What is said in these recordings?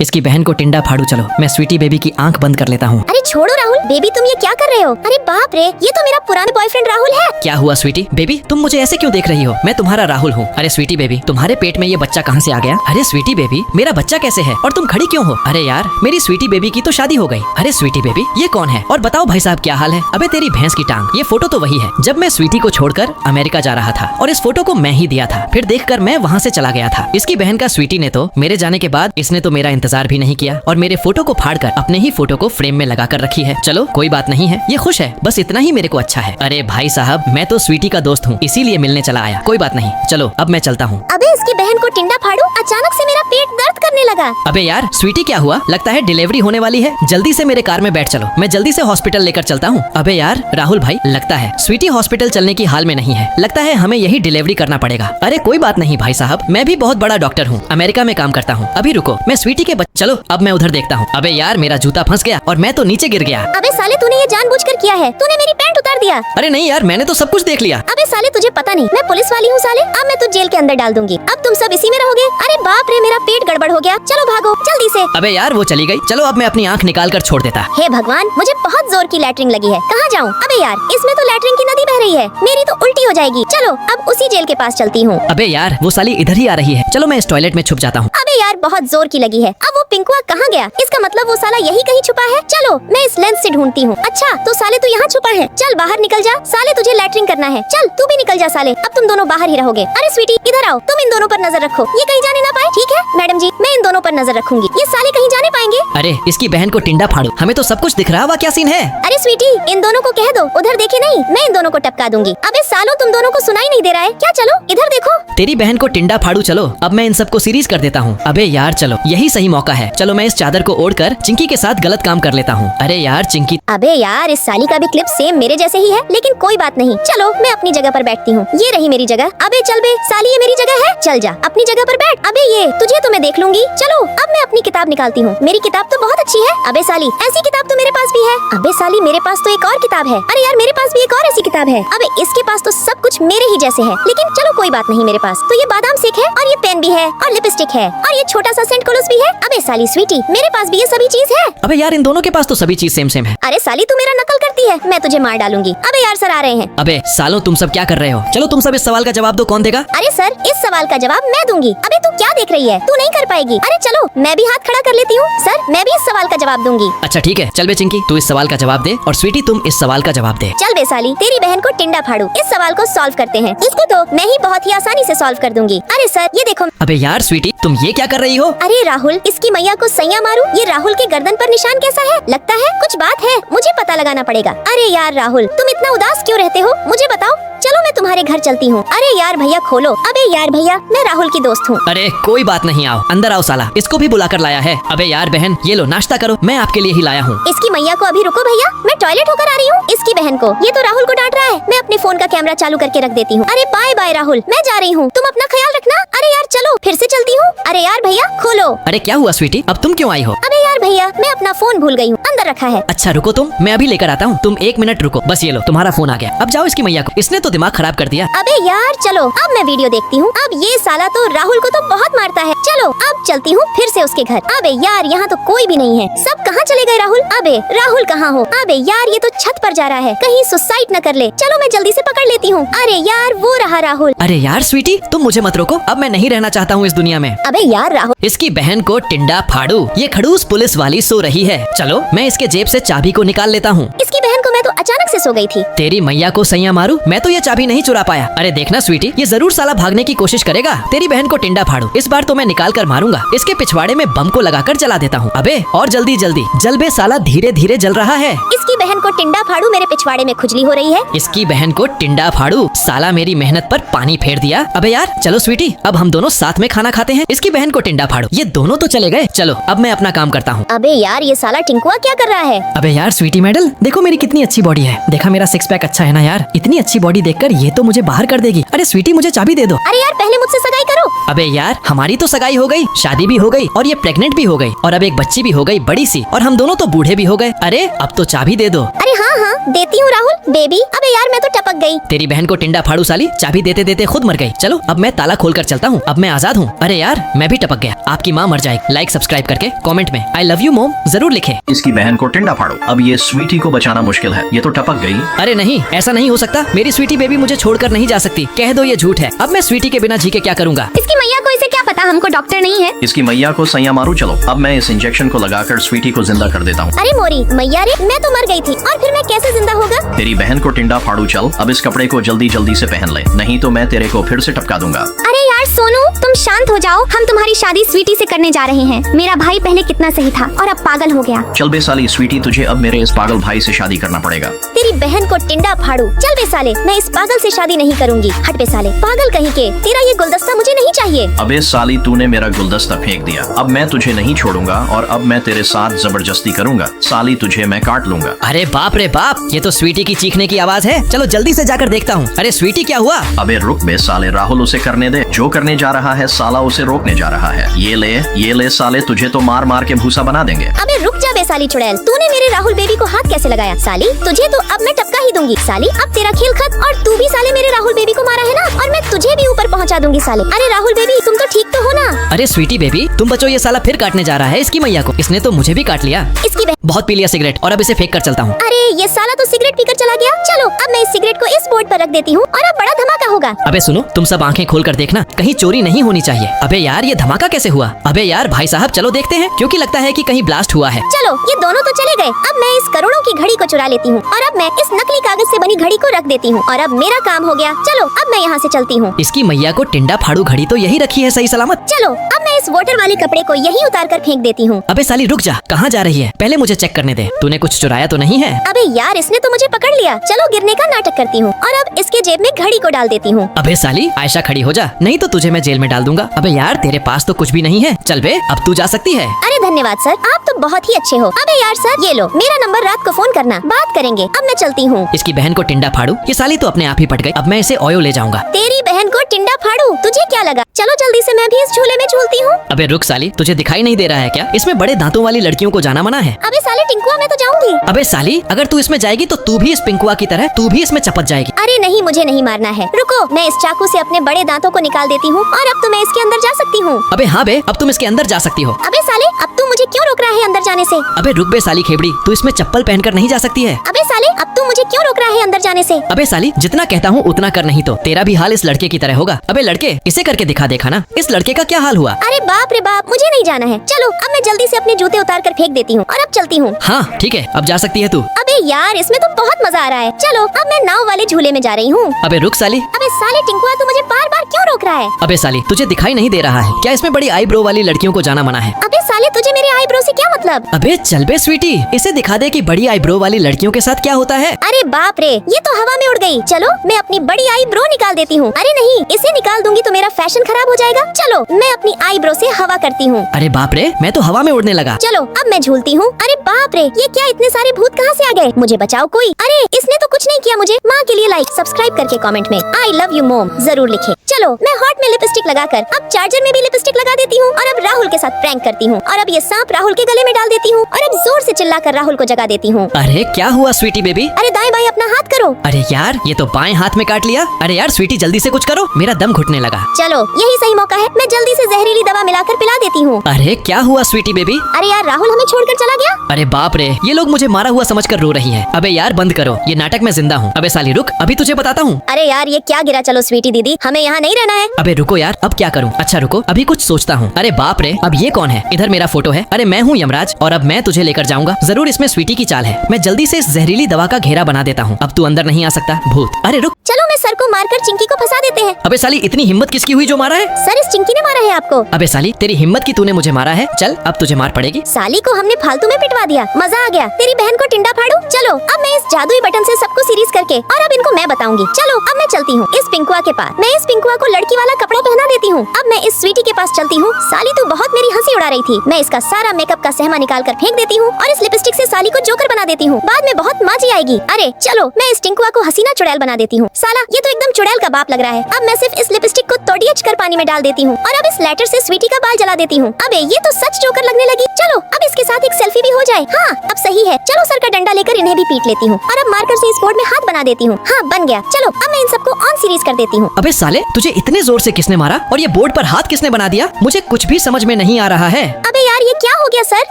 इसकी बहन को टिंडा फाड़ू। चलो मैं स्वीटी बेबी की आंख बंद कर लेता हूँ। अरे छोड़ो राहुल, बेबी तुम ये क्या कर रहे हो? अरे बाप रे, ये तो मेरा पुराना बॉयफ्रेंड राहुल है। क्या हुआ स्वीटी बेबी, तुम मुझे ऐसे क्यों देख रही हो? मैं तुम्हारा राहुल हूँ। अरे स्वीटी बेबी, तुम्हारे पेट में ये बच्चा कहाँ से आ गया? अरे स्वीटी बेबी, मेरा बच्चा कैसे है और तुम खड़ी क्यों हो? अरे यार, मेरी स्वीटी बेबी की तो शादी हो गई। अरे स्वीटी बेबी, ये कौन है? और बताओ भाई साहब क्या हाल है? अबे तेरी भैंस की टांग, ये फोटो तो वही है जब मैं स्वीटी को छोड़कर अमेरिका जा रहा था और इस फोटो को मैं ही दिया था। फिर देखकर मैं वहाँ से चला गया था। इसकी बहन का स्वीटी ने तो मेरे जाने के बाद इसने तो मेरा इंतजार भी नहीं किया और मेरे फोटो को फाड़कर अपने ही फोटो को फ्रेम में लगा कर रखी है। चलो कोई बात नहीं है, ये खुश है, बस इतना ही मेरे को अच्छा है। अरे भाई साहब, मैं तो स्वीटी का दोस्त हूँ, इसीलिए मिलने चला आया। कोई बात नहीं, चलो अब मैं चलता हूँ। अबे इसकी बहन को टिंडा फाड़ू, अचानक से मेरा पेट दर्द करने लगा। अबे यार स्वीटी, क्या हुआ? लगता है डिलीवरी होने वाली है। जल्दी से मेरे कार में बैठ चलो, मैं जल्दी से हॉस्पिटल लेकर चलता हूँ। अबे यार राहुल भाई, लगता है स्वीटी हॉस्पिटल चलने की हाल में नहीं है। लगता है हमें यही डिलीवरी करना पड़ेगा। अरे कोई बात नहीं भाई साहब, मैं भी बहुत बड़ा डॉक्टर हूँ, अमेरिका में काम करता हूँ। अभी रुको, मैं स्वीटी के चलो अब मैं उधर देखता हूँ। अबे यार, मेरा जूता फंस गया और मैं तो नीचे गिर गया। अबे साले, तूने ये जानबूझकर किया है, तूने मेरी पैंट उतार दिया। अरे नहीं यार, मैंने तो सब कुछ देख लिया। अबे साले, तुझे पता नहीं मैं पुलिस वाली हूँ साले। अब मैं तुझे जेल के अंदर डाल दूंगी। अब तुम सब इसी में रहोगे। अरे बाप रे, मेरा पेट गड़बड़ हो गया। चलो भागो जल्दी से। अबे यार, वो चली गई। चलो अब मैं अपनी आंख निकाल कर छोड़ देता। हे भगवान, मुझे बहुत जोर की लैट्रिन लगी है, कहाँ जाऊँ? अबे यार, इसमें तो लैट्रिन की नदी बह रही है, मेरी तो उल्टी हो जाएगी। चलो अब उसी जेल के पास चलती हूँ। अबे यार, वो साली इधर ही आ रही है। चलो मैं इस टॉयलेट में छुप जाता हूँ। अबे यार, बहुत जोर की लगी है। अब वो पिंकुआ कहाँ गया? इसका मतलब वो साला यही कहीं छुपा है। चलो मैं इस लेंस से ढूंढती हूँ। अच्छा तो साले तू यहाँ छुपा है, चल बाहर निकल जा। साले तुझे लैट्रिन करना है, चल तू भी निकल जा साले। अब तुम दोनों बाहर ही रहोगे। अरे स्वीटी इधर आओ, तुम इन दोनों पर नजर रखो, ये कहीं जाने ना पाए। ठीक है मैडम जी, मैं इन दोनों पर नजर रखूंगी, ये साले कहीं जाने पाएंगे? अरे इसकी बहन को टिंडा फाड़ू, हमें तो सब कुछ दिख रहा। हुआ क्या सीन है? अरे स्वीटी, इन दोनों को कह दो उधर देखे नहीं, मैं इन दोनों को टपका दूंगी। अबे सालो, तुम दोनों को सुनाई नहीं दे रहा है क्या? चलो इधर देखो। तेरी बहन को टिंडा फाड़ू। चलो अब मैं इन सबको सीरीज कर देता हूँ। अबे यार चलो, यही सही मौका है। चलो मैं इस चादर को ओढ़कर चिंकी के साथ गलत काम कर लेता हूँ। अरे यार चिंकी, अबे यार, इस साली का भी क्लिप सेम मेरे जैसे ही है, लेकिन कोई बात नहीं। चलो मैं अपनी जगह पर बैठती हूँ। ये रही मेरी जगह। अबे चल बे साली, ये मेरी जगह है, चल जा अपनी जगह पर बैठ। अबे ये तुझे तो मैं देख लूंगी। चलो अब मैं अपनी किताब निकालती हूँ, मेरी किताब तो बहुत अच्छी है। अबे साली, ऐसी किताब तो मेरे पास भी है। अबे साली, मेरे पास तो एक और किताब है। अरे यार, मेरे पास भी एक और ऐसी किताब है। अबे इसके पास तो सब कुछ मेरे ही जैसे है, लेकिन चलो कोई बात नहीं। मेरे पास तो ये बादाम सेक है और ये पेन भी है और लिपस्टिक है और ये छोटा सा सेंट कोलस भी है। अबे साली स्वीटी, मेरे पास भी ये सभी चीज है। अबे यार, इन दोनों के पास तो सभी चीज सेम सेम है। अरे साली, तू मेरा नकल करती है, मैं तुझे मार डालूंगी। अबे यार, सर आ रहे हैं। अबे सालों, तुम सब क्या कर रहे हो? चलो तुम सब इस सवाल का जवाब दो, कौन देगा? अरे सर, इस सवाल का जवाब मैं दूंगी। अबे तू क्या देख रही है, तू नहीं कर पाएगी। अरे चलो मैं भी हाथ खड़ा कर लेती हूँ। सर मैं भी इस सवाल का जवाब दूंगी। अच्छा ठीक है, चल बे चिंकी, तू इस सवाल का जवाब दे और स्वीटी तुम इस सवाल का जवाब दे। चल बे साली, तेरी बहन को टिंडा फाड़ू, इस सवाल को सॉल्व करते हैं। इसको तो मैं ही बहुत ही आसानी से सॉल्व कर दूंगी। अरे सर ये देखो। अबे यार स्वीटी, तुम ये क्या कर रही हो? अरे राहुल, इसकी मैया को सैया मारू। ये राहुल के गर्दन पर निशान कैसा है? लगता है कुछ बात है, मुझे पता लगाना पड़ेगा। अरे यार राहुल, तुम इतना उदास क्यों रहते हो? मुझे बताओ। चलो मैं तुम्हारे घर चलती हूँ। अरे यार भैया खोलो। अबे यार भैया, मैं राहुल की दोस्त हूँ। अरे कोई बात नहीं, आओ अंदर आओ साला, इसको भी बुला कर लाया है। अबे यार बहन, ये लो नाश्ता करो, मैं आपके लिए ही लाया हूँ। इसकी मैया को अभी रुको भैया, मैं टॉयलेट होकर आ रही हूँ। इसकी बहन को, ये तो राहुल को डांट रहा है। मैं अपने फोन का कैमरा चालू करके रख देती हूँ। अरे बाय बाय राहुल, मैं जा रही हूँ, तुम अपना ख्याल रखना। अरे यार चलो, फिर से चलती हूँ। अरे यार भैया खोलो। अरे क्या हुआ स्वीटी, अब तुम क्यों आई हो? अबे यार भैया, मैं अपना फोन भूल गई हूँ, अंदर रखा है। अच्छा रुको तुम, मैं अभी लेकर आता हूँ, तुम 1 मिनट रुको। बस ये लो, तुम्हारा फोन आ गया। अब जाओ इसकी मैया को, इसने तो दिमाग खराब कर दिया। अबे यार चलो, अब मैं वीडियो देखती हूँ। अब ये साला तो राहुल को तो बहुत मारता है। चलो अब चलती हूँ फिर से उसके घर। अबे यार, यहाँ तो कोई भी नहीं है, सब कहाँ चले गए राहुल? अबे राहुल कहाँ हो? अबे यार, ये तो छत पर जा रहा है, कहीं सुसाइड न कर ले। चलो मैं जल्दी से पकड़ लेती हूँ। अरे यार, वो रहा राहुल। अरे यार स्वीटी, तुम मुझे मत रोको, अब मैं नहीं रहना चाहता हूँ इस दुनिया में। अबे यार राहुल, इसकी बहन को टिंडा फाड़ू, ये खड़ूस पुलिस वाली सो रही है। चलो मैं इसके जेब से चाबी को निकाल लेता हूँ। इसकी बहन को मैं तो अचानक से सो गई थी। तेरी मैया को सैया मारू, मैं तो ये चाबी नहीं चुरा पाया। अरे देखना स्वीटी, ये जरूर साला भागने की कोशिश करेगा। तेरी बहन को टिंडा फाड़ू, इस बार तो मैं निकाल कर मारूंगा। इसके पिछवाड़े में बम को लगाकर जला देता हूँ। अबे और जल्दी जल्दी जल बे साला, धीरे धीरे जल रहा है। इसकी बहन को टिंडा फाड़ू, मेरे पिछवाड़े में खुजली हो रही है। इसकी बहन को टिंडा फाड़ू, साला मेरी मेहनत पर पानी फेर दिया। अबे यार चलो स्वीटी, अब हम दोनों साथ में खाना खाते हैं। इसकी बहन को टिंडा फाड़ू, ये दोनों तो चले गए। चलो अब मैं अपना काम करता हूँ। अबे यार, ये साला टिंकुआ क्या कर रहा है? अबे यार स्वीटी मेडल, देखो मेरी कितनी अच्छी बॉडी है। देखा मेरा 6 पैक अच्छा है ना यार? इतनी अच्छी बॉडी देखकर ये तो मुझे बाहर कर देगी। अरे स्वीटी, मुझे चाबी दे दो। अरे यार, पहले मुझसे सगाई करो। अबे यार, हमारी तो सगाई हो गई, शादी भी हो गई और ये प्रेग्नेंट भी हो गई और अब एक बच्ची भी हो गई बड़ी सी, और हम दोनों तो बूढ़े भी हो गए। अरे अब तो चाबी दे दो। अरे हाँ हाँ, देती हूँ राहुल बेबी। अबे यार मैं तो टपक गई। तेरी बहन को टिंडा फाड़ू साली, चाबी देते देते खुद मर गई। चलो अब मैं ताला खोल कर चलता हूँ, अब मैं आजाद हूँ। अरे यार मैं भी टपक गया, आपकी माँ मर जाएगी। लाइक सब्सक्राइब करके कमेंट में आई लव यू मोम जरूर लिखे। इसकी बहन को टिंडा फाड़ो। अब ये स्वीटी को बचाना मुश्किल है, ये तो टपक गई। अरे नहीं, ऐसा नहीं हो सकता। मेरी स्वीटी बेबी मुझे छोड़कर नहीं जा सकती। कह दो ये झूठ है। अब मैं स्वीटी के बिना जी के क्या करूँगा। इसकी मैया को इसे क्या पता, हमको डॉक्टर नहीं है। इसकी मैया को सैया मारू। चलो अब मैं इस इंजेक्शन को लगाकर स्वीटी को जिंदा कर देता हूँ। अरे मोरी मैया रे, मैं तो मर गई थी और फिर मैं कैसे जिंदा होगा। तेरी बहन को टिंडा फाड़ू। चल अब इस कपड़े को जल्दी जल्दी से पहन ले, नहीं तो मैं तेरे को फिर से टपका दूंगा। अरे यार सोनू तुम शांत हो जाओ, हम तुम्हारी शादी स्वीटी से करने जा रहे हैं। मेरा भाई पहले कितना सही था और अब पागल हो गया। चल बे साली स्वीटी, तुझे अब मेरे इस पागल भाई से शादी करना पड़ेगा। तेरी बहन को टिंडा फाड़ू। चल बे साले, मैं इस पागल से शादी नहीं करूंगी। हट बे साले, पागल कहीं के। तेरा ये गुलदस्ता मुझे नहीं चाहिए। अबे साली तूने मेरा गुलदस्ता फेंक दिया, अब मैं तुझे नहीं छोड़ूंगा और अब मैं तेरे साथ जबरदस्ती करूंगा। साली तुझे मैं काट लूंगा। अरे बाप रे बाप, ये तो स्वीटी की चीखने की आवाज है। चलो जल्दी से जाकर देखता हूँ। अरे स्वीटी क्या हुआ। अबे रुक बे साले, राहुल उसे करने दे। जो करने जा रहा है साला उसे रोकने जा रहा है। ये ले साले, तुझे तो मार मार के भूसा बना देंगे। अबे रुक जा बे साली चुड़ैल, तूने मेरे राहुल बेबी को हाथ कैसे लगाया। साली तुझे तो अब मैं टपका ही दूंगी। साली अब तेरा खेल खत्म। और तू भी साले मेरे राहुल बेबी को मारा है ना, और मैं तुझे भी ऊपर पहुंचा दूंगी साले। अरे राहुल बेबी तुम तो ठीक तो हो ना। अरे स्वीटी बेबी तुम बचो, ये साला फिर काटने जा रहा है इसकी मैया को। इसने तो मुझे भी काट लिया। इसकी बहन बहुत पी लिया सिगरेट और अब इसे फेंक कर चलता हूँ। अरे ये साला तो सिगरेट पीकर चला गया। चलो अब मैं इस सिगरेट को इस बोर्ड पर रख देती हूँ और अब बड़ा धमाका होगा। अबे सुनो, तुम सब आंखें खोल कर देखना, कहीं चोरी नहीं होनी चाहिए। अबे यार ये धमाका कैसे हुआ। अबे यार भाई साहब चलो देखते हैं, क्योंकि लगता है कि कहीं ब्लास्ट हुआ है। चलो ये दोनों तो चले गए। अब मैं इस करोड़ों की घड़ी को चुरा लेती हूँ और अब मैं इस नकली कागज से बनी घड़ी को रख देती हूँ और अब मेरा काम हो गया। चलो अब मैं यहाँ से चलती हूँ। इसकी मैया को टिंडा फाड़ू घड़ी तो यही रखी है सही सलामत। चलो अब मैं इस वोटर वाले कपड़े को यही उतार कर फेंक देती हूँ। अबे साली रुक जा, कहाँ जा रही है, पहले मुझे चेक करने दे। तूने कुछ चुराया तो नहीं है। अबे यार इसने तो मुझे पकड़ लिया। चलो गिरने का नाटक करती हूँ और अब इसके जेब में घड़ी को डाल देती हूँ। अबे साली आयशा खड़ी हो जा, नहीं तो तुझे मैं जेल में डाल दूंगा। अबे यार तेरे पास तो कुछ भी नहीं है। चल बे अब तू जा सकती है। अरे धन्यवाद सर, आप तो बहुत ही अच्छे हो। अबे यार सर ये लो मेरा नंबर, रात को फोन करना, बात करेंगे। अब मैं चलती हूँ। इसकी बहन को टिंडा फाड़ू, ये साली तो अपने आप ही पट गई। अब मैं इसे ओयो ले जाऊंगा। तेरी बहन को टिंडा फाड़ू, तुझे क्या लगा। चलो जल्दी से मैं भी इस झूले में झूलती हूँ। अबे रुक साली, तुझे दिखाई नहीं दे रहा है क्या, इसमें बड़े दांतों वाली लड़कियों को जाना मना है। अबे साले टिंकुआ मैं तो जाऊंगी। अबे साली अगर तू इसमें जाएगी तो तू भी इस पिंकुआ की तरह तू भी इसमें चपक जाएगी। अरे नहीं मुझे नहीं मारना है, रुको मैं इस चाकू से अपने बड़े दांतों को निकाल देती हूँ और अब तो मैं इसके अंदर जा सकती हूँ। अबे हाँ बे, अब तुम इसके अंदर जा सकती हो। अबे साले अब तू मुझे क्यों रोक रहा है अंदर जाने से। अबे रुक बे साली खेबड़ी, तू इसमें चप्पल पहनकर नहीं जा सकती है। अबे साले अब तू मुझे क्यों रोक रहा है अंदर जाने से। अबे साली जितना कहता हूँ उतना कर, नहीं तो तेरा भी हाल इस लड़के की तरह होगा। अबे लड़के इसे करके दिखा, देखा ना इस लड़के का क्या हाल हुआ। अरे बाप रे बाप, मुझे नहीं जाना है। चलो अब मैं जल्दी से अपने जूते उतार कर फेंक देती हूँ और अब चलती हूँ। हाँ ठीक है, अब जा सकती है तू। अबे यार इसमें तो बहुत मजा आ रहा है। चलो अब मैं नाव वाले झूले में जा रही हूँ। अबे रुक साली। अबे साले टिंकुआ तू मुझे बार बार क्यों रोक रहा है। अबे साली तुझे दिखाई नहीं दे रहा है क्या, इसमें बड़ी आईब्रो वाली लड़कियों को जाना मना है। अबे साले तुझे मेरे आईब्रो से क्या मतलब। अबे चल बे स्वीटी, इसे दिखा दे कि बड़ी आईब्रो वाली लड़कियों के साथ क्या होता है। अरे बाप रे, ये तो हवा में उड़ गई। चलो मैं अपनी बड़ी आईब्रो निकाल देती हूँ। अरे नहीं, इसे निकाल दूंगी तो मेरा फैशन खराब हो जाएगा। चलो मैं अपनी आईब्रो से हवा करती हूँ। अरे बाप रे, मैं तो हवा में उड़ने लगा। चलो अब मैं झूलती हूँ। अरे बाप रे, ये क्या इतने सारे भूत कहाँ से आ गए। मुझे बचाओ कोई। अरे इसने तो कुछ नहीं किया मुझे। माँ के लिए लाइक सब्सक्राइब करके कमेंट में आई लव यू मोम जरूर लिखे। चलो मैं हॉट में लिपस्टिक लगाकर अब चार्जर में भी लिपस्टिक लगा देती हूँ और अब राहुल के साथ प्रैंक करती हूँ और अब ये सांप राहुल के गले में डाल देती हूँ और अब जोर से चिल्लाकर राहुल को जगा देती हूँ। अरे क्या हुआ स्वीटी बेबी। अरे दाएं बाएं अपना हाथ करो। अरे यार ये तो बाएं हाथ में काट लिया। अरे यार स्वीटी जल्दी से कुछ करो, मेरा दम घुटने लगा। चलो यही सही मौका है, मैं जल्दी से जहरीली दवा मिलाकर पिला देती हूँ। अरे क्या हुआ स्वीटी बेबी। अरे यार राहुल हमें छोड़कर चला गया। अरे बाप रे, ये लोग मुझे मारा हुआ समझकर रो रही है। अबे यार बंद करो, ये नाटक में जिंदा हूँ। अबे साली रुक, अभी तुझे बताता हूँ। अरे यार ये क्या गिरा। चलो स्वीटी दीदी हमें यहाँ नहीं रहना है। अबे रुको यार, अब क्या करूँ। अच्छा रुको अभी कुछ सोचता हूँ। अरे बाप रे, अब ये कौन है। इधर मेरा फोटो है। अरे मैं हूँ यमराज और अब मैं तुझे लेकर जाऊंगा। जरूर इसमें स्वीटी की चाल है। मैं जल्दी से इस जहरीली दवा का घेरा बना देता हूँ। अब तू अंदर नहीं आ सकता भूत। अरे रुक, चलो मैं सर को मारकर चिंकी को फंसा देते हैं। अबे साली इतनी हिम्मत किसकी हुई जो मारा है। सर इस चिंकी ने मारा है आपको। अबे साली तेरी हिम्मत की तूने मुझे मारा है। चल अब तुझे मार पड़ेगी। साली को हमने फालतू में पिटवा दिया, मजा आ गया। तेरी बहन को टिंडा फाड़ू। चलो अब मैं इस जादुई बटन से सबको सीरीज करके और अब इनको मैं बताऊंगी। चलो अब मैं चलती हूँ इस पिंकुआ के पास। मैं इस पिंकुआ को लड़की वाला कपड़ा पहना देती हूँ। अब मैं इस स्वीटी के पास चलती हूँ। साली तू बहुत मेरी हंसी उड़ा रही थी। मैं इसका सारा मेकअप का सहमा निकाल कर फेंक देती हूँ और इस लिपस्टिक से साली को जोकर बना देती हूँ। बाद में बहुत मजा आएगी। अरे चलो मैं इस टिंकुआ को हसीना चुड़ैल बना देती हूँ। साला ये तो एकदम चुड़ैल का बाप लग रहा है। अब मैं सिर्फ इस लिपस्टिक को तोड़ियच कर पानी में डाल देती हूँ और अब इस लेटर से स्वीटी का बाल जला देती हूँ। अबे ये तो सच जोकर लगने लगी। चलो अब इसके साथ एक सेल्फी भी हो जाए। हाँ अब सही है। चलो सर का डंडा लेकर इन्हें भी पीट लेती हूँ और अब मार्कर से इस बोर्ड में हाथ बना देती हूँ। हाँ बन गया। चलो अब मैं इन सबको ऑन सीरीज कर देती हूँ। अबे साले, तुझे इतने जोर से किसने मारा और ये बोर्ड पर हाथ किसने बना दिया? मुझे कुछ भी समझ में नहीं आ रहा है। अबे यार ये क्या हो गया सर?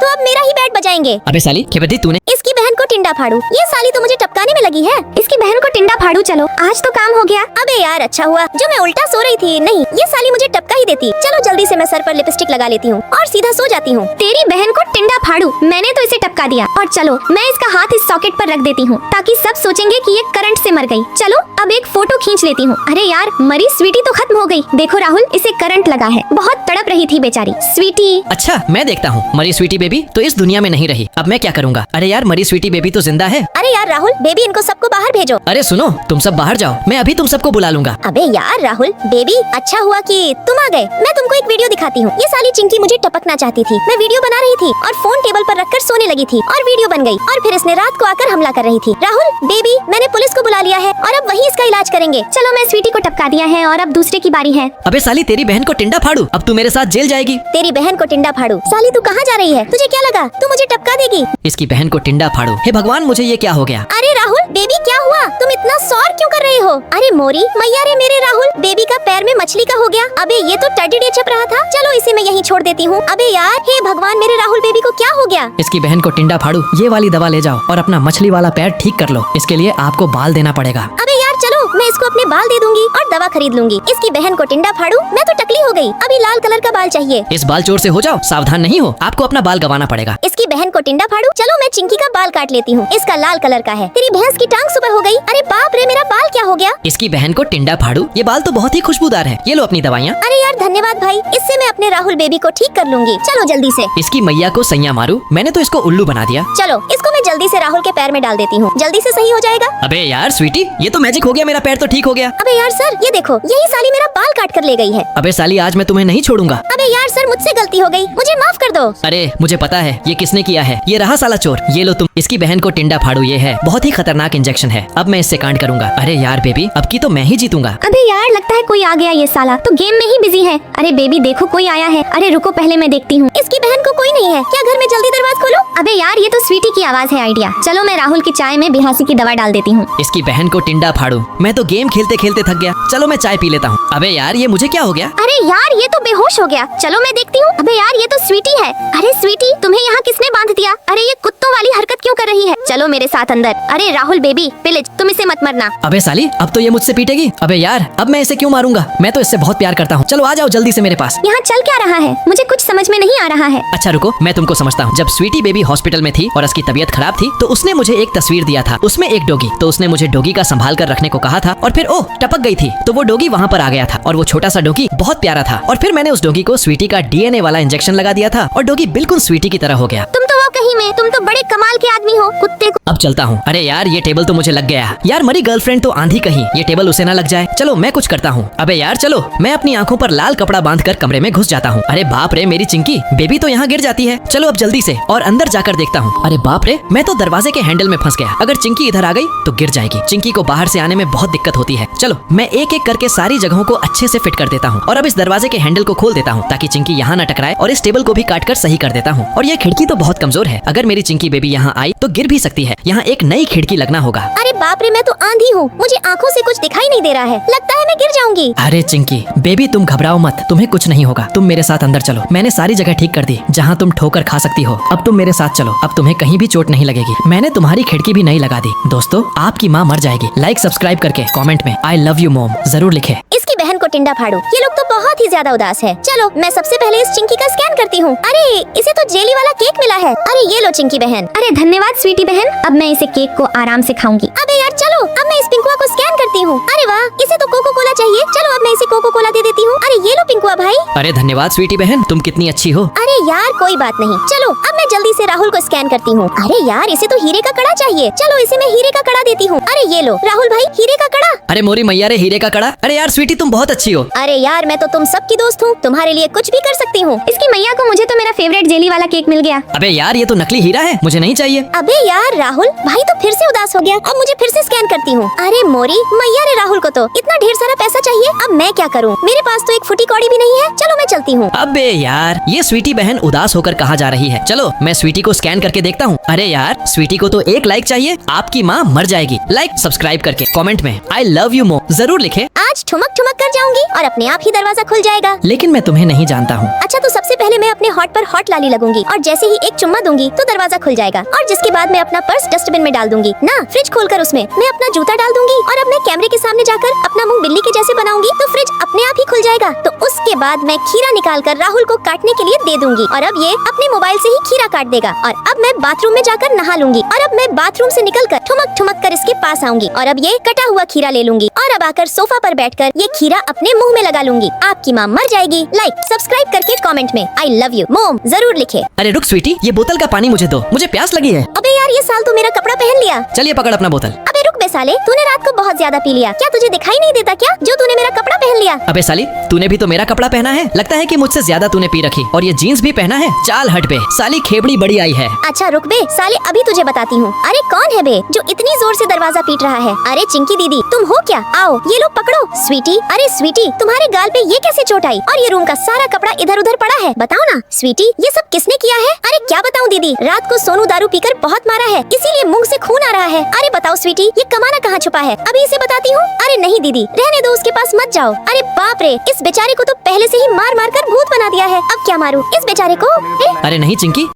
तो अब मेरा ही बैट बजाएंगे। अबे साली, क्या बदी तूने? इसकी बहन को टिंडा फाड़ू। ये साली तो मुझे टपकाने में लगी है। इसकी बहन को टिंडा फाड़ू। चलो आज तो काम हो गया। अबे यार अच्छा हुआ जो मैं उल्टा सो रही थी। नहीं ये साली मुझे टपका ही देती। चलो जल्दी से मैं सर पर लिपस्टिक लगा लेती हूँ और सीधा सो जाती हूँ। तेरी बहन को टिंडा फाड़ू, मैंने तो इसे टपका दिया। और चलो मैं इसका हाथ इस सॉकेट पर रख देती हूँ ताकि सब सोचेंगे कि ये करंट से मर गई। चलो अब एक फोटो खींच लेती हूँ। अरे यार मरी स्वीटी तो खत्म हो गई। देखो राहुल इसे करंट लगा है। बहुत तड़प रही थी बेचारी स्वीटी। अच्छा मैं देखता हूँ। मरी स्वीटी बेबी तो इस दुनिया में नहीं रही। अब मैं क्या करूँगा? अरे यार मरी स्वीटी बेबी तो जिंदा है। अरे यार राहुल बेबी इनको सबको बाहर भेजो। अरे सुनो, तुम सब बाहर जाओ, मैं अभी तुम सबको बुला लूंगा। अबे यार राहुल बेबी अच्छा हुआ कि तुम आ गए। मैं तुमको एक वीडियो दिखाती हूँ। ये साली चिंकी मुझे टपकना चाहती थी। मैं वीडियो बना रही थी और फोन टेबल पर रखकर सोने लगी थी और वीडियो बन गई और फिर इसने रात को आकर हमला कर रही थी। राहुल बेबी मैंने पुलिस को बुला लिया है और अब वही इसका इलाज करेंगे। चलो मैं स्वीटी को टपका दिया है और अब दूसरे की बारी है। अबे साली, तेरी बहन को टिंडा फाड़ू, अब तू मेरे साथ जेल जाएगी। तेरी बहन को टिंडा फाड़ू। साली तू कहाँ जा रही है? तुझे क्या लगा तू मुझे टपका देगी? इसकी बहन को टिंडा फाड़ू। हे भगवान, मुझे ये क्या हो गया? अरे राहुल बेबी क्या हुआ? तुम इतना सौर क्यों कर रही हो? अरे मोरी मैया रे मेरे राहुल बेबी का पैर में मछली का हो गया। अबे ये तो टेडी डे छप रहा था। चलो इसे मैं यहीं छोड़ देती हूँ। अबे यार हे भगवान मेरे राहुल बेबी को क्या हो गया? इसकी बहन को टिंडा फाड़ू, ये वाली दवा ले जाओ और अपना मछली वाला पैर ठीक कर लो। इसके लिए आपको बाल देना पड़ेगा। अबे यार चलो मैं इसको अपने बाल दे दूंगी और दवा खरीद लूंगी। इसकी बहन को टिंडा फाड़ू। मैं तो टकली हो गई। अभी लाल कलर का बाल चाहिए। इस बाल चोर से हो जाओ, सावधान नहीं हो आपको अपना बाल गंवाना पड़ेगा। इसकी बहन को टिंडा फाड़ू। चलो मैं चिंकी का बाल काट लेती हूँ। इसका लाल कलर का है। तेरी भैंस की टांग सुबह हो गई। अरे बाप रे मेरा बाल क्या हो गया? इसकी बहन को टिंडा फाड़ू, ये बाल तो बहुत ही खुशबूदार है। ये लो अपनी दवाइयाँ। अरे यार धन्यवाद भाई, इससे मैं अपने राहुल बेबी को ठीक कर लूंगी। चलो जल्दी से। इसकी मैया को सैया मारू, मैंने तो इसको उल्लू बना दिया। चलो इसको मैं जल्दी से राहुल के पैर में डाल देती हूँ। जल्दी से सही हो जाएगा। अबे यार स्वीटी, ये तो मैजिक हो गया, मेरा पैर तो ठीक हो गया। अबे यार सर ये देखो यही साली मेरा बाल काट कर ले गई है। अबे साली, आज मैं तुम्हें नहीं छोड़ूंगा। अबे यार सर मुझसे गलती हो गई, मुझे माफ कर दो। अरे मुझे पता है ये किसने किया है। ये रहा साला चोर। ये लो तुम। इसकी बहन को टिंडा फाड़ू, ये है बहुत ही खतरनाक इंजेक्शन है। अब मैं इससे कांड करूंगा। अरे यार बेबी, अब की तो मैं ही जीतूंगा। अबे यार लगता है कोई आ गया। ये साला तो गेम में ही बिजी है। अरे बेबी देखो कोई आया है। अरे रुको पहले मैं देखती हूँ। इसकी बहन को कोई नहीं है क्या? घर में जल्दी दरवाजा खोलो। अबे यार ये तो स्वीटी की आवाज है। आइडिया। चलो मैं राहुल की चाय में बेहासी की दवा डाल देती हूँ। इसकी बहन को टिंडा फाड़ू। मैं तो गेम खेलते खेलते थक गया। चलो मैं चाय पी लेता हूँ। अबे यार ये मुझे क्या हो गया? अरे यार ये तो बेहोश हो गया। चलो मैं देखती हूँ। अबे यार ये तो स्वीटी है। अरे स्वीटी तुम्हें यहाँ किसने बांध दिया? अरे ये कुत्तों वाली हरकत क्यों कर रही है? चलो मेरे साथ अंदर। अरे राहुल बेबी पिलिज तुम इसे मत मरना। अबे साली, अब तो ये मुझसे पीटेगी। अबे यार अब मैं इसे क्यों मारूंगा? मैं तो इससे बहुत प्यार करता हूँ। चलो आ जाओ जल्दी से मेरे पास। यहाँ चल क्या रहा है? मुझे कुछ समझ में नहीं आ रहा है। अच्छा रुको, मैं तुमको समझता हूँ। जब स्वीटी बेबी हॉस्पिटल में थी और उसकी तबीयत खराब थी तो उसने मुझे एक तस्वीर दिया था। उसमें एक डॉगी, तो उसने मुझे डॉगी का संभाल कर रखने को कहा था और फिर ओह टपक गई थी तो वो डॉगी वहाँ पर आ गया था और वो छोटा सा डॉगी बहुत प्यारा था और फिर मैंने उस डॉगी को स्वीटी का डीएनए वाला इंजेक्शन लगा दिया था और डॉगी बिल्कुल स्वीटी की तरह हो गया। तुम तो वो कहीं में, तुम तो बड़े कमाल के आदमी हो। कुत्ते को अब चलता हूँ। अरे यार ये टेबल तो मुझे लग गया यार। मरी गर्लफ्रेंड तो आंधी कहीं, ये टेबल उसे ना लग जाए। चलो मैं कुछ करता हूँ। अबे यार चलो, मैं अपनी आंखों पर लाल कपड़ा बांधकर कमरे में घुस जाता हूँ। अरे बाप रे मेरी चिंकी बेबी तो यहाँ गिर जाती है। चलो अब जल्दी से और अंदर जाकर देखता हूँ। अरे बाप रे, मैं तो दरवाजे के हैंडल में फंस गया। अगर चिंकी इधर आ गई तो गिर जाएगी। चिंकी को बाहर से आने में बहुत दिक्कत होती है। चलो मैं एक एक करके सारी जगहों को अच्छे से फिट कर देता हूँ और अब इस दरवाजे के हैंडल को खोल देता हूँ ताकि चिंकी यहाँ न टकराए और इस टेबल को भी काट कर सही कर देता हूँ। और ये खिड़की तो बहुत कमजोर है, अगर मेरी चिंकी बेबी यहाँ आई तो गिर भी सकती है। यहाँ एक नई खिड़की लगना होगा। अरे बाप रे मैं तो आंधी हूँ, मुझे आंखों से कुछ दिखाई नहीं दे रहा है। लगता है मैं गिर जाऊंगी। अरे चिंकी बेबी तुम घबराओ मत, तुम्हें कुछ नहीं होगा। तुम मेरे साथ अंदर चलो, मैंने सारी जगह ठीक कर दी जहाँ तुम ठोकर खा सकती हो। अब तुम मेरे साथ चलो, अब तुम्हें कहीं भी चोट नहीं लगेगी। मैंने तुम्हारी खिड़की भी नहीं लगा दी। दोस्तों आपकी माँ मर जाएगी। लाइक सब्सक्राइब करके कमेंट में आई लव यू मॉम जरूर लिखे। इसकी बहन को टिंडा फाड़ू। ये लोग तो बहुत ही ज्यादा उदास है। चलो मैं सबसे पहले इस चिंकी का स्कैन करती हूँ। अरे इसे तो जेली वाला केक मिला है। अरे ये लो चिंकी बहन। अरे धन्यवाद स्वीटी बहन, अब मैं इसे केक को आराम से खाऊंगी। अबे यार चलो अब मैं इस पिंकुआ को स्कैन करती हूँ। अरे वाह इसे तो कोको कोला चाहिए। चलो अब मैं इसे कोको कोला दे देती हूँ। अरे ये लो पिंकुआ भाई। अरे धन्यवाद स्वीटी बहन, तुम कितनी अच्छी हो। अरे यार कोई बात नहीं। चलो अब मैं जल्दी से राहुल को स्कैन करती हूँ। अरे यार इसे तो हीरे का कड़ा चाहिए। चलो इसे मैं हीरे का कड़ा देती हूँ। अरे ये लो राहुल भाई हीरे का कड़ा। अरे मोरी मैया रे हीरे का कड़ा। अरे यार स्वीटी तुम बहुत अच्छी हो। अरे यार मैं तो तुम सबकी दोस्त हूँ, तुम्हारे लिए कुछ भी कर सकती हूँ। इसकी मैया को मुझे तो मेरा फेवरेट जेली वाला केक मिल गया। अबे यार ये तो नकली हीरा है, मुझे नहीं चाहिए। अबे यार राहुल, भाई तो फिर से उदास हो गया। अब मुझे फिर से स्कैन करती हूँ। अरे मोरी, मैया ने राहुल को तो इतना ढेर सारा पैसा चाहिए, अब मैं क्या करूँ? मेरे पास तो एक फुटी कौड़ी भी नहीं है। चलो मैं चलती हूँ। अबे यार ये स्वीटी बहन उदास होकर कहाँ जा रही है? चलो मैं स्वीटी को स्कैन करके देखता हूँ। अरे यार स्वीटी को तो एक लाइक चाहिए, आपकी माँ मर जाएगी। लाइक सब्सक्राइब करके कमेंट में आई लव यू मो जरूर लिखे। आज ठुमक ठुमक कर जाऊंगी और अपने आप ही दरवाजा खुल जाएगा। लेकिन मैं तुम्हें नहीं जानता हूँ। अच्छा तो सबसे पहले मैं अपने हॉट पर हॉट लाली लगूंगी और जैसे ही एक चुम्मा दूंगी तो दरवाजा खुल जाएगा। और जिसके बाद मैं अपना पर्स डस्टबिन में डाल दूंगी ना, फ्रिज खोलकर उसमें मैं अपना जूता डाल दूंगी और अब मैं कैमरे के सामने जाकर अपना मुंह बिल्ली के जैसे बनाऊंगी तो फ्रिज अपने आप ही खुल जाएगा। तो उसके बाद मैं खीरा निकाल कर राहुल को काटने के लिए दे दूंगी और अब ये अपने मोबाइल से ही खीरा काट देगा। और अब मैं बाथरूम में जाकर नहा लूंगी और अब मैं बाथरूम से निकलकर ठुमक ठुमक कर इसके पास आऊंगी और अब ये कटा हुआ खीरा ले लूंगी और अब आकर सोफा पर बैठकर ये खीरा अपने मुंह में लगा लूंगी। आपकी माँ मर जाएगी। लाइक सब्सक्राइब करके कमेंट में आई लव यू मोम जरूर लिखे। अरे रुक स्वीटी, ये बोतल का पानी मुझे दो, मुझे प्यास लगी है। अबे यार ये साल तू मेरा कपड़ा पहन लिया। चलिए पकड़ अपना बोतल। अबे रुक बे साले, तूने रात को बहुत ज्यादा पी लिया। क्या तुझे दिखाई नहीं देता क्या जो तूने मेरा कपड़ा पहन लिया? अबे साली तूने भी तो मेरा कपड़ा पहना है, लगता है कि मुझसे ज्यादा तूने पी रखी और ये जीन्स भी पहना है। चाल हट बे साली, खेबड़ी बड़ी आई है। अच्छा रुक बे साले, अभी तुझे बताती हूँ। अरे कौन है बे जो इतनी जोर से दरवाजा पीट रहा है? अरे चिंकी दीदी तुम हो क्या? आओ ये लो पकड़ो। स्वीटी, अरे स्वीटी तुम्हारे गाल पे ये कैसे चोट आई? और ये रूम का सारा कपड़ा इधर उधर पड़ा है, बताओ ना स्वीटी ये सब किसने किया है? अरे क्या बताऊँ दीदी, रात को सोनू दारू पीकर बहुत मारा है, इसीलिए मुंह से खून आ रहा है। अरे बताओ स्वीटी ये कमाना कहाँ छुपा है? अभी इसे बताती हूँ। अरे नहीं दीदी रहने दो, उसके पास मत जाओ। अरे बाप रे, इस बेचारे को तो पहले से ही मार मार कर भूत बना दिया है, अब क्या मारूं इस बेचारे को? अरे नहीं चिंकी,